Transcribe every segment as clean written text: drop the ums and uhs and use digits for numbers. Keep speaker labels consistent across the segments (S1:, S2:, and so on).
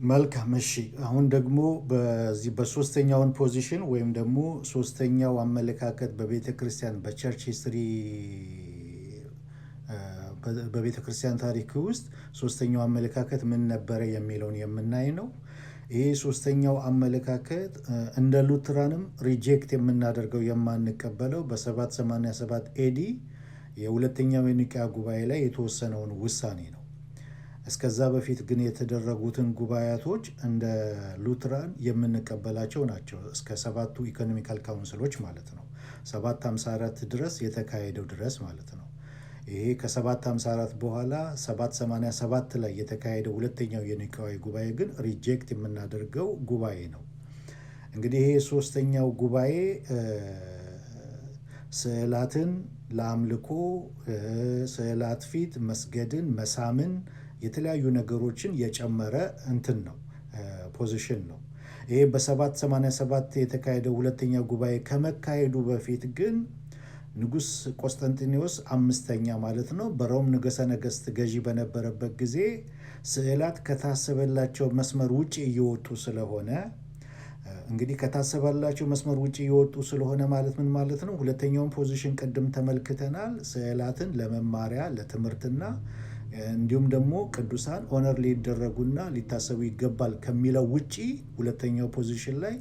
S1: መልካም እሺ። አሁን ደግሞ በዚህ በሶስተኛውን ፖዚሽን ወይም ደግሞ ሶስተኛው አመለካከት በቤተ ክርስቲያን በቸርች ሂስትሪ በቤተ ክርስቲያን ታሪክ ውስጥ ሶስተኛው አመለካከት ምን ነበረ የሚለውን የምናይ ነው። ይሄ ሶስተኛው አመለካከት እንደ ሉትራንም ሪጀክት የምናደርገው የማንቀበለው በ787 ኤዲ የሁለተኛው የኒቅያ ጉባኤ ላይ የተወሰነውን ውሳኔ ነው። እስከዛ በፊት ግን የተደረጉትን ጉባኤቶች እንደ ሉትራን የምንቀበላቸው ናቸው። እስከ ሰባቱ ኢኮኖሚካል ካውንስሎች ማለት ነው። 754 ድረስ የተካሄደው ድረስ ማለት ነው። ይሄ ከ754 በኋላ 787 ላይ የተካሄደው ሁለተኛው የኒቅያ ጉባኤ ግን ሪጀክት የምናደርገው ጉባኤ ነው። እንግዲህ ይሄ ሶስተኛው ጉባኤ ስዕላትን ለአምልኮ ስዕላት ፊት መስገድን መሳምን የተለያዩ ነገሮችን የጨመረ እንትን ነው ፖዚሽን ነው። ይሄ በ787 የተካሄደው ሁለተኛ ጉባኤ ከመካሄዱ በፊት ግን ንጉሥ ቆስጠንጢኖስ አምስተኛ ማለት ነው በሮም ንጉሠ ነገሥት ገዢ በነበረበት ጊዜ ስዕላት ከታሰበላቸው መስመር ውጭ እየወጡ ስለሆነ እንግዲህ ከታሰበላቸው መስመር ውጭ እየወጡ ስለሆነ ማለት ምን ማለት ነው? ሁለተኛውን ፖዚሽን ቅድም ተመልክተናል። ስዕላትን ለመማሪያ ለትምህርትና እንዲሁም ደግሞ ቅዱሳን ኦነር ሊደረጉና ሊታሰቡ ይገባል ከሚለው ውጪ ሁለተኛው ፖዚሽን ላይ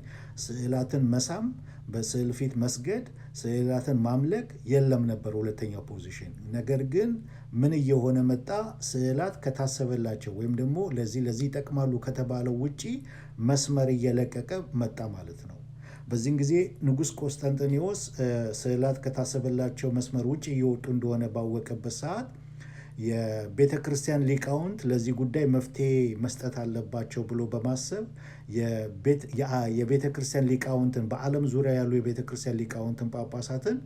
S1: ስዕላትን መሳም፣ በስዕል ፊት መስገድ፣ ስዕላትን ማምለክ የለም ነበር ሁለተኛው ፖዚሽን። ነገር ግን ምን እየሆነ መጣ? ስዕላት ከታሰበላቸው ወይም ደግሞ ለዚህ ይጠቅማሉ ከተባለው ውጪ መስመር እየለቀቀ መጣ ማለት ነው። በዚህን ጊዜ ንጉሥ ቆስጠንጢኖስ ስዕላት ከታሰበላቸው መስመር ውጭ እየወጡ እንደሆነ ባወቀበት ሰዓት የቤተ ክርስቲያን ሊቃውንት ለዚህ ጉዳይ መፍትሄ መስጠት አለባቸው ብሎ በማሰብ የቤተ ክርስቲያን ሊቃውንትን በዓለም ዙሪያ ያሉ የቤተ ክርስቲያን ሊቃውንትን ጳጳሳትን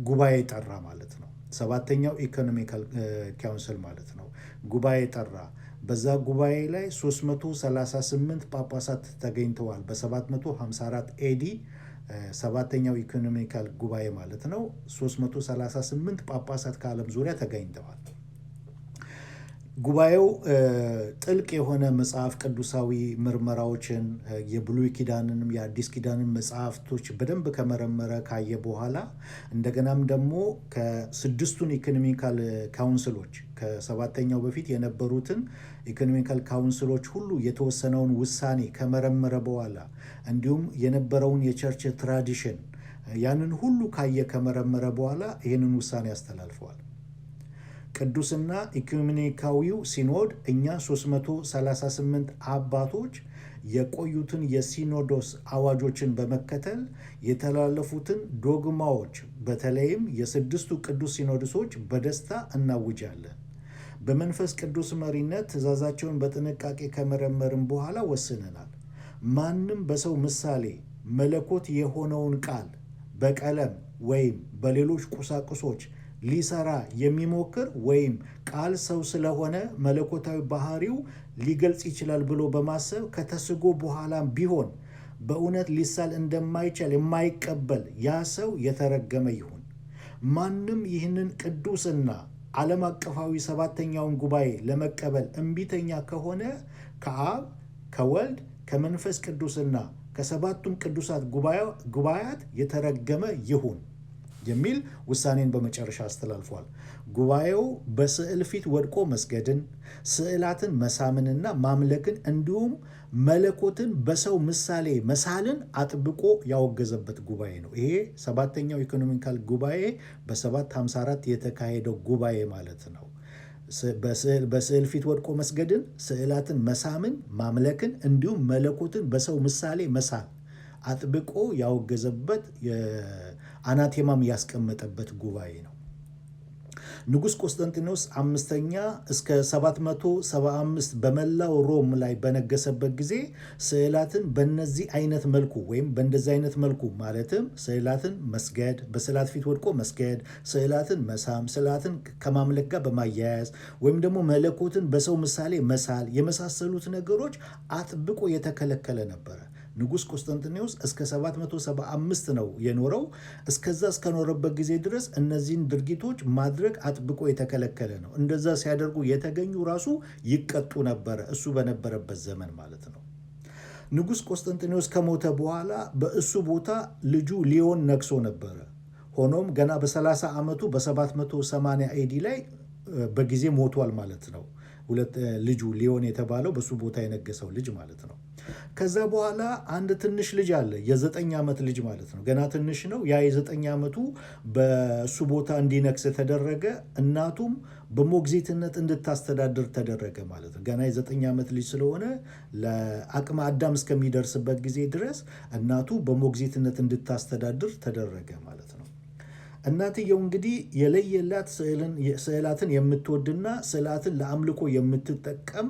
S1: ጉባኤ ጠራ ማለት ነው። ሰባተኛው ኢኮኖሚካል ካውንስል ማለት ነው። ጉባኤ ጠራ። በዛ ጉባኤ ላይ 338 ጳጳሳት ተገኝተዋል። በ754 ኤዲ ሰባተኛው ኢኮኖሚካል ጉባኤ ማለት ነው። 338 ጳጳሳት ከዓለም ዙሪያ ተገኝተዋል። ጉባኤው ጥልቅ የሆነ መጽሐፍ ቅዱሳዊ ምርመራዎችን የብሉይ ኪዳንንም የአዲስ ኪዳንን መጽሐፍቶች በደንብ ከመረመረ ካየ በኋላ እንደገናም ደግሞ ከስድስቱን ኢኮኖሚካል ካውንስሎች ከሰባተኛው በፊት የነበሩትን ኢኮኖሚካል ካውንስሎች ሁሉ የተወሰነውን ውሳኔ ከመረመረ በኋላ እንዲሁም የነበረውን የቸርች ትራዲሽን ያንን ሁሉ ከመረመረ በኋላ ይህንን ውሳኔ አስተላልፈዋል። ቅዱስና ኢኩሜኒካዊው ሲኖድ እኛ 338 አባቶች የቆዩትን የሲኖዶስ አዋጆችን በመከተል የተላለፉትን ዶግማዎች በተለይም የስድስቱ ቅዱስ ሲኖዶሶች በደስታ እናውጃለን። በመንፈስ ቅዱስ መሪነት ትእዛዛቸውን በጥንቃቄ ከመረመርን በኋላ ወስነናል። ማንም በሰው ምሳሌ መለኮት የሆነውን ቃል በቀለም ወይም በሌሎች ቁሳቁሶች ሊሰራ የሚሞክር ወይም ቃል ሰው ስለሆነ መለኮታዊ ባህሪው ሊገልጽ ይችላል ብሎ በማሰብ ከተስጎ በኋላም ቢሆን በእውነት ሊሳል እንደማይቻል የማይቀበል ያ ሰው የተረገመ ይሁን። ማንም ይህንን ቅዱስና ዓለም አቀፋዊ ሰባተኛውን ጉባኤ ለመቀበል እምቢተኛ ከሆነ ከአብ ከወልድ ከመንፈስ ቅዱስና ከሰባቱም ቅዱሳት ጉባኤያት የተረገመ ይሁን የሚል ውሳኔን በመጨረሻ አስተላልፏል። ጉባኤው በስዕል ፊት ወድቆ መስገድን፣ ስዕላትን መሳምንና ማምለክን እንዲሁም መለኮትን በሰው ምሳሌ መሳልን አጥብቆ ያወገዘበት ጉባኤ ነው። ይሄ ሰባተኛው ኢኮኖሚካል ጉባኤ በ754 የተካሄደው ጉባኤ ማለት ነው። በስዕል ፊት ወድቆ መስገድን፣ ስዕላትን መሳምን፣ ማምለክን እንዲሁም መለኮትን በሰው ምሳሌ መሳል አጥብቆ ያወገዘበት አናቴማም ያስቀመጠበት ጉባኤ ነው። ንጉሥ ቆስጠንጢኖስ አምስተኛ እስከ 775 በመላው ሮም ላይ በነገሰበት ጊዜ ስዕላትን በእነዚህ አይነት መልኩ ወይም በእንደዚህ አይነት መልኩ ማለትም ስዕላትን መስገድ፣ በስዕላት ፊት ወድቆ መስገድ፣ ስዕላትን መሳም፣ ስዕላትን ከማምለክ ጋር በማያያዝ ወይም ደግሞ መለኮትን በሰው ምሳሌ መሳል የመሳሰሉት ነገሮች አጥብቆ የተከለከለ ነበረ። ንጉሥ ቆስጠንጢኖስ እስከ 775 ነው የኖረው። እስከዛ እስከኖረበት ጊዜ ድረስ እነዚህን ድርጊቶች ማድረግ አጥብቆ የተከለከለ ነው። እንደዛ ሲያደርጉ የተገኙ ራሱ ይቀጡ ነበረ፣ እሱ በነበረበት ዘመን ማለት ነው። ንጉሥ ቆስጠንጢኖስ ከሞተ በኋላ በእሱ ቦታ ልጁ ሊዮን ነግሶ ነበረ። ሆኖም ገና በ30 ዓመቱ በ780 ኤዲ ላይ በጊዜ ሞቷል ማለት ነው። ልጁ ሊዮን የተባለው በሱ ቦታ የነገሰው ልጅ ማለት ነው። ከዛ በኋላ አንድ ትንሽ ልጅ አለ፣ የ9 ዓመት ልጅ ማለት ነው። ገና ትንሽ ነው። ያ የ9 ዓመቱ በሱ ቦታ እንዲነግስ ተደረገ። እናቱም በሞግዚትነት እንድታስተዳድር ተደረገ ማለት ነው። ገና የ9 ዓመት ልጅ ስለሆነ ለአቅመ አዳም እስከሚደርስበት ጊዜ ድረስ እናቱ በሞግዚትነት እንድታስተዳድር ተደረገ ማለት ነው። እናትየው እንግዲህ የለየላት ስዕላትን የምትወድና ስዕላትን ለአምልኮ የምትጠቀም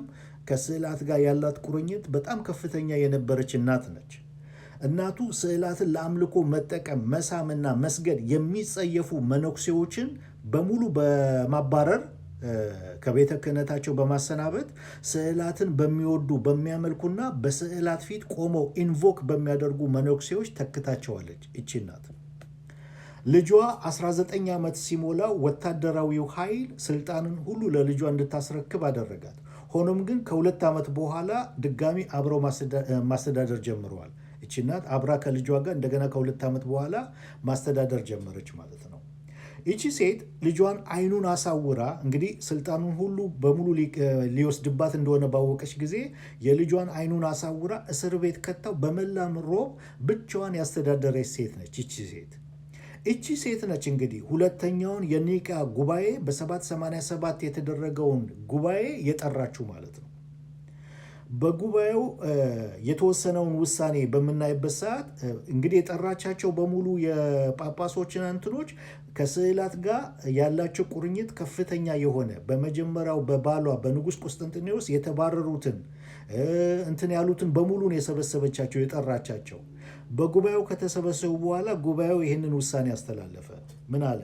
S1: ከስዕላት ጋር ያላት ቁርኝት በጣም ከፍተኛ የነበረች እናት ነች። እናቱ ስዕላትን ለአምልኮ መጠቀም፣ መሳምና መስገድ የሚጸየፉ መነኩሴዎችን በሙሉ በማባረር ከቤተ ክህነታቸው በማሰናበት ስዕላትን በሚወዱ በሚያመልኩና በስዕላት ፊት ቆመው ኢንቮክ በሚያደርጉ መነኩሴዎች ተክታቸዋለች። ይቺ እናት ልጇ 19 ዓመት ሲሞላው ወታደራዊው ኃይል ስልጣንን ሁሉ ለልጇ እንድታስረክብ አደረጋት። ሆኖም ግን ከ2 ዓመት በኋላ ድጋሚ አብረው ማስተዳደር ጀምረዋል። ይቺ እናት አብራ ከልጇ ጋር እንደገና ከ2 ዓመት በኋላ ማስተዳደር ጀመረች ማለት ነው። ይቺ ሴት ልጇን አይኑን አሳውራ እንግዲህ ስልጣኑን ሁሉ በሙሉ ሊወስድባት እንደሆነ ባወቀች ጊዜ የልጇን አይኑን አሳውራ እስር ቤት ከተው በመላ ሮም ብቻዋን ያስተዳደረች ሴት ነች ይቺ ሴት። እቺ ሴት ነች እንግዲህ ሁለተኛውን የኒቅያ ጉባኤ በ787 የተደረገውን ጉባኤ የጠራችው ማለት ነው። በጉባኤው የተወሰነውን ውሳኔ በምናይበት ሰዓት እንግዲህ የጠራቻቸው በሙሉ የጳጳሶችን እንትኖች ከስዕላት ጋር ያላቸው ቁርኝት ከፍተኛ የሆነ በመጀመሪያው በባሏ በንጉሥ ቆስጠንጢኖስ የተባረሩትን እንትን ያሉትን በሙሉ ነው የሰበሰበቻቸው የጠራቻቸው። በጉባኤው ከተሰበሰቡ በኋላ ጉባኤው ይህንን ውሳኔ አስተላለፈ። ምን አለ?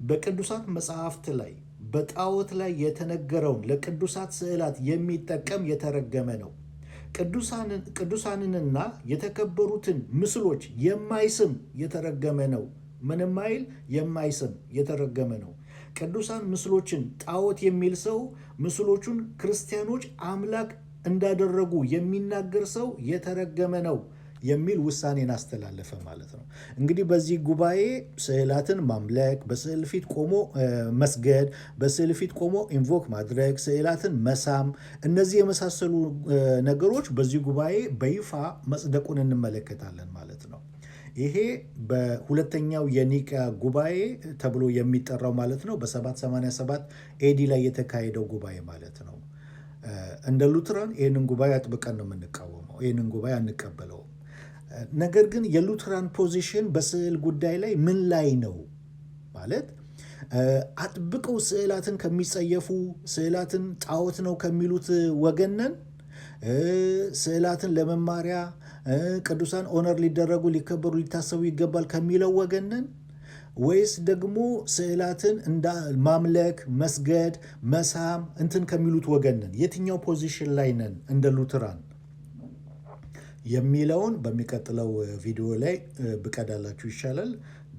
S1: በቅዱሳት መጽሐፍት ላይ በጣዖት ላይ የተነገረውን ለቅዱሳት ስዕላት የሚጠቀም የተረገመ ነው። ቅዱሳንንና የተከበሩትን ምስሎች የማይስም የተረገመ ነው። ምንም አይል የማይስም የተረገመ ነው። ቅዱሳን ምስሎችን ጣዖት የሚል ሰው ምስሎቹን ክርስቲያኖች አምላክ እንዳደረጉ የሚናገር ሰው የተረገመ ነው የሚል ውሳኔን አስተላለፈ ማለት ነው። እንግዲህ በዚህ ጉባኤ ስዕላትን ማምለክ፣ በስዕል ፊት ቆሞ መስገድ፣ በስዕል ፊት ቆሞ ኢንቮክ ማድረግ፣ ስዕላትን መሳም፣ እነዚህ የመሳሰሉ ነገሮች በዚህ ጉባኤ በይፋ መጽደቁን እንመለከታለን ማለት ነው። ይሄ በሁለተኛው የኒቅያ ጉባኤ ተብሎ የሚጠራው ማለት ነው። በ787 ኤዲ ላይ የተካሄደው ጉባኤ ማለት ነው። እንደ ሉትራን ይህንን ጉባኤ አጥብቀን ነው የምንቃወመው። ይህንን ጉባኤ አንቀበለውም። ነገር ግን የሉትራን ፖዚሽን በስዕል ጉዳይ ላይ ምን ላይ ነው ማለት አጥብቀው ስዕላትን ከሚጸየፉ ስዕላትን ጣዖት ነው ከሚሉት ወገነን ስዕላትን ለመማሪያ ቅዱሳን ኦነር ሊደረጉ ሊከበሩ ሊታሰቡ ይገባል ከሚለው ወገነን ወይስ ደግሞ ስዕላትን እንደ ማምለክ መስገድ መሳም እንትን ከሚሉት ወገነን? የትኛው ፖዚሽን ላይ ነን እንደ ሉትራን የሚለውን በሚቀጥለው ቪዲዮ ላይ ብቀዳላችሁ ይሻላል።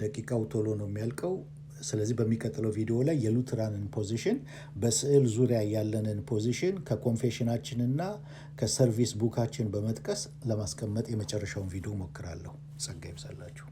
S1: ደቂቃው ቶሎ ነው የሚያልቀው። ስለዚህ በሚቀጥለው ቪዲዮ ላይ የሉትራንን ፖዚሽን በስዕል ዙሪያ ያለንን ፖዚሽን ከኮንፌሽናችንና ከሰርቪስ ቡካችን በመጥቀስ ለማስቀመጥ የመጨረሻውን ቪዲዮ ሞክራለሁ። ጸጋ ይብዛላችሁ።